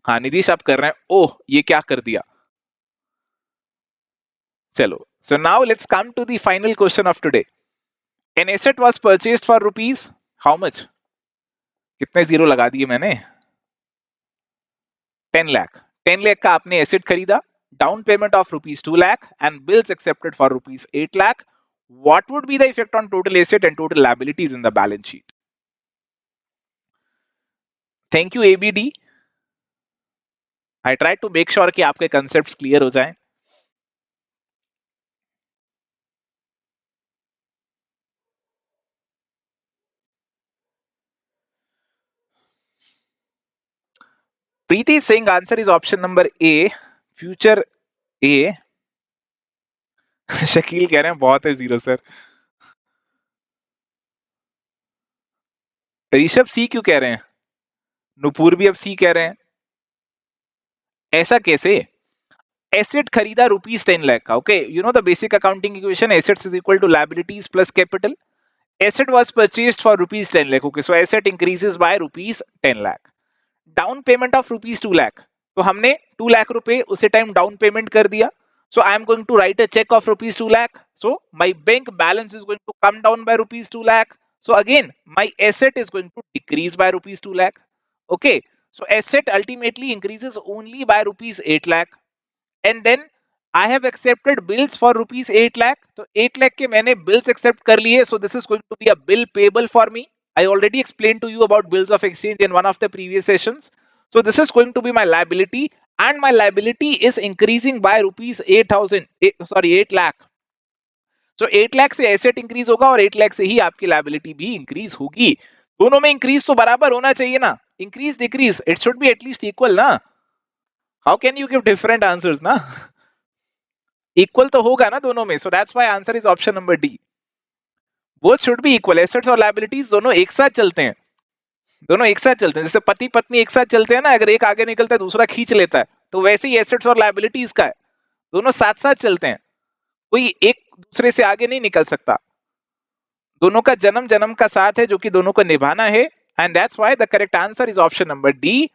हाँ निधीश आप कर रहे हैं, ओह ये क्या कर दिया. चलो. So now let's come to the final question of today. An asset was purchased for rupees how much? कितने जीरो लगा दिए मैंने? 10 lakh. 10 lakh का आपने एसेट खरीदा, down payment of rupees 2 lakh and bills accepted for rupees 8 lakh. What would be the effect on total asset and total liabilities in the balance sheet? Thank you ABD. I try to make sure कि आपके concepts clear हो जाएं. Preeti is saying answer is option number A, future A. Shakeel कह रहे हैं बहुत है zero sir. Rishabh सी क्यों कह रहे हैं? नुपुर भी अब सी कह रहे हैं. ऐसा कैसे? एसेट खरीदा रुपीज 10 लाख का. Okay, you know the basic accounting equation, assets is equal to liabilities plus capital. Asset was purchased for rupees 10 lakh. Okay, so asset increases by rupees 10 lakh. Down payment of rupees 2 lakh. तो हमने 2 lakh रुपए उसे time down payment कर दिया. So I am going to write a check of rupees 2 lakh. So my bank balance is going to come down by rupees 2 lakh. So again, my asset is going to decrease by rupees 2 lakh. Okay, so asset ultimately increases only by rupees 8 lakh. And then I have accepted bills for rupees 8 lakh. So 8 lakh के मैंने bills accept कर लिए. So this is going to be a bill payable for me. I already explained to you about bills of exchange in one of the previous sessions. So this is going to be my liability, and my liability is increasing by rupees 8 lakh. So 8 lakh से asset increase होगा और 8 lakh से ही आपकी liability भी increase होगी. दोनों में increase तो बराबर होना चाहिए ना. Increase decrease it should be at least equal ना. How can you give different answers ना? इक्वल तो होगा ना दोनों में. So that's why answer is option number D. Both should be equal. Assets और लायबिलिटीज दोनों एक साथ चलते हैं. दोनों एक साथ चलते हैं. जैसे पति पत्नी एक साथ चलते हैं ना, अगर एक आगे निकलता है दूसरा खींच लेता है, तो वैसे ही एसेट्स और लायबिलिटीज का है. दोनों साथ साथ चलते हैं, कोई एक दूसरे से आगे नहीं निकल सकता. दोनों का जन्म जन्म का साथ है जो कि दोनों को निभाना है. And that's why the correct answer is option number D.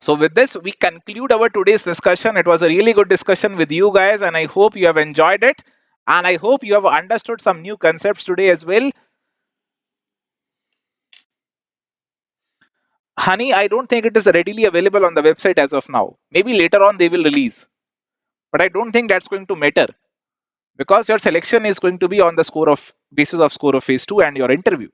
So with this, we conclude our today's discussion. It was a really good discussion with you guys, and I hope you have enjoyed it. And I hope you have understood some new concepts today as well. Honey, I don't think it is readily available on the website as of now. Maybe later on they will release. But I don't think that's going to matter, because your selection is going to be on the basis of score of phase 2 and your interview.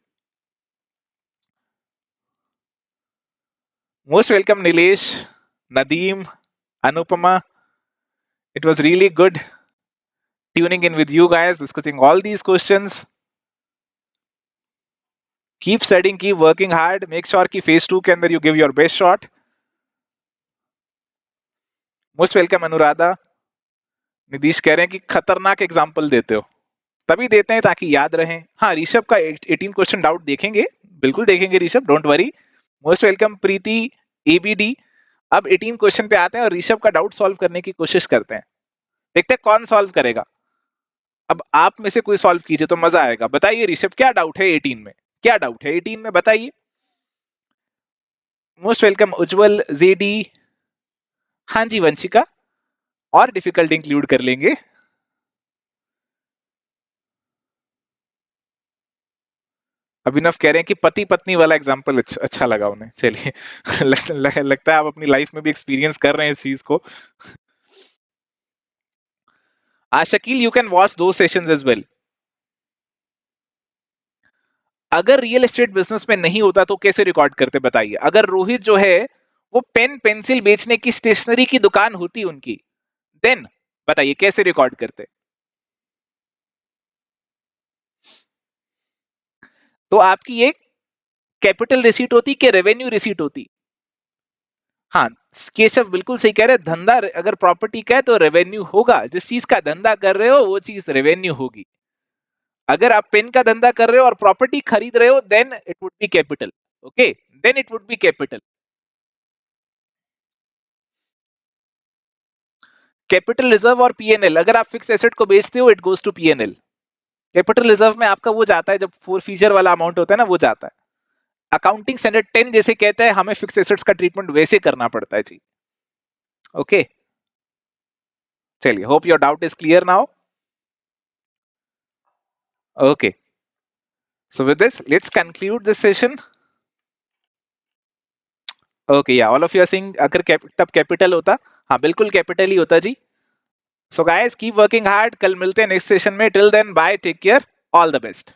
Most welcome Nilesh, Nadeem, Anupama. It was really good tuning in with you guys, discussing all these questions. Keep studying, keep working hard. Make sure कि phase 2 के अंदर you give your best shot. Most welcome Anuradha. Nidheesh कह रहे हैं कि खतरनाक example देते हो. तभी देते हैं ताकि याद रहे. हाँ, ऋषभ का 18 क्वेश्चन डाउट देखेंगे, बिल्कुल देखेंगे Rishabh, don't worry. Most welcome Preeti ABD. अब 18 क्वेश्चन पे आते हैं और ऋषभ का डाउट सॉल्व करने की कोशिश करते हैं. देखते हैं कौन सॉल्व करेगा. अब आप में से कोई सॉल्व कीजिए तो मजा आएगा. बताइए ऋषभ, क्या डाउट है 18 में? क्या डाउट है 18 में, बताइए. मोस्ट वेलकम उज्जवल जेडी. हाँ जी वंशिका, और डिफिकल्ट इंक्लूड कर लेंगे. अभिनव कह रहे हैं कि पति पत्नी वाला एग्जांपल अच्छा लगा उन्हें. चलिए लगता है आप अपनी लाइफ में भी एक्सपीरियंस कर रहे हैं इस चीज को. शकील, यू कैन वॉच दो सेशंस एज वेल. अगर रियल एस्टेट बिजनेस में नहीं होता तो कैसे रिकॉर्ड करते बताइए. अगर रोहित जो है वो पेन पेंसिल बेचने की स्टेशनरी की दुकान होती उनकी, देन बताइए कैसे रिकॉर्ड करते. तो आपकी ये कैपिटल रिसीट होती कि रेवेन्यू रिसीट होती? हाँ, केशव बिल्कुल सही कह रहे हैं, धंधा अगर प्रॉपर्टी का है तो रेवेन्यू होगा, जिस चीज का धंधा कर रहे हो वो चीज रेवेन्यू होगी। अगर आप पेन का धंधा कर रहे हो और प्रॉपर्टी खरीद रहे हो then it would be capital. Okay, then it would be capital. Capital reserve और पीएनएल, अगर आप फिक्स एसेट को बेचते हो it goes to PNL. Capital reserve में आपका वो जाता है जब फोर फीचर वाला अमाउंट होता है ना, वो जाता है। अकाउंटिंग स्टैंडर्ड 10 जैसे कहता है हमें फिक्स एसेट्स का ट्रीटमेंट वैसे करना पड़ता है जी। ओके, चलिए, hope your doubt is clear now. Okay, so with this let's conclude this session. Okay, yeah, all of you are saying अगर तब कैपिटल होता, हाँ बिल्कुल कैपिटल ही होता जी। So guys, keep working hard, कल मिलते हैं नेक्स्ट सेशन में, till then bye, take care, all the best.